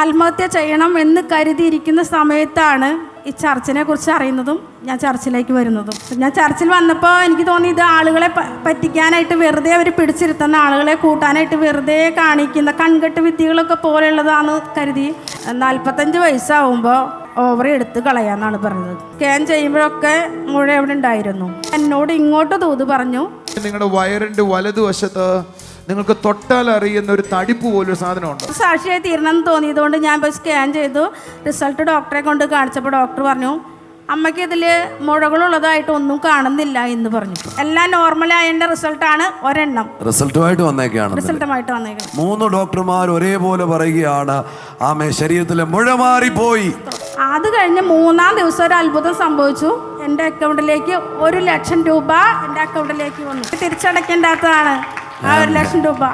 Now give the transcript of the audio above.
ആത്മഹത്യ ചെയ്യണം എന്ന് കരുതിയിരിക്കുന്ന സമയത്താണ് ഈ ചർച്ചിനെ കുറിച്ച് അറിയുന്നതും ഞാൻ ചർച്ചിലേക്ക് വരുന്നതും. ഞാൻ ചർച്ചിൽ വന്നപ്പോൾ എനിക്ക് തോന്നി ഇത് ആളുകളെ പറ്റിക്കാനായിട്ട് വെറുതെ അവർ പിടിച്ചിരുത്തുന്ന, ആളുകളെ കൂട്ടാനായിട്ട് വെറുതെ കാണിക്കുന്ന കൺകെട്ട് വിദ്യകളൊക്കെ പോലെയുള്ളതാണെന്ന് കരുതി 45 വയസ്സാവുമ്പോൾ ഓവർ എടുത്ത് കളയാന്നാണ് പറഞ്ഞത്. സ്കാൻ ചെയ്യുമ്പോഴൊക്കെ മുഴ എവിടെ ഉണ്ടായിരുന്നു. എന്നോട് ഇങ്ങോട്ട് തൂത് പറഞ്ഞു, നിങ്ങളുടെ വയറിന്റെ വലതുവശത്ത് നിങ്ങൾക്ക് തൊട്ടാൽ അറിയുന്ന ഒരു തടിപ്പ് പോലൊരു സാധനമുണ്ട്. സാക്ഷിയായി തീരണമെന്ന് തോന്നിയതുകൊണ്ട് ഞാൻ പോയി സ്കാൻ ചെയ്തു. റിസൾട്ട് ഡോക്ടറെ കൊണ്ട് കാണിച്ചപ്പോൾ ഡോക്ടർ പറഞ്ഞു അമ്മയ്ക്ക് ഇതിൽ മുഴകളുള്ളതായിട്ട് ഒന്നും കാണുന്നില്ല എന്ന് പറഞ്ഞു. എല്ലാം നോർമലായതിന്റെ റിസൾട്ടാണ് ഒരെണ്ണം. റിസൾട്ടുമായിട്ട് വന്നേക്കാണ്. 3 ഡോക്ടർമാർ ഒരേപോലെ പറയുകയാണ് ആമേ ശരീരത്തിലെ മുഴ മാറിപ്പോയി. അത് കഴിഞ്ഞ് 3-ാം ദിവസം ഒരു അത്ഭുതം സംഭവിച്ചു. എൻ്റെ അക്കൗണ്ടിലേക്ക് 1 ലക്ഷം രൂപ എൻ്റെ അക്കൗണ്ടിലേക്ക് വന്നു. തിരിച്ചടയ്ക്കേണ്ടാത്തതാണ് ആ 1 ലക്ഷം രൂപ.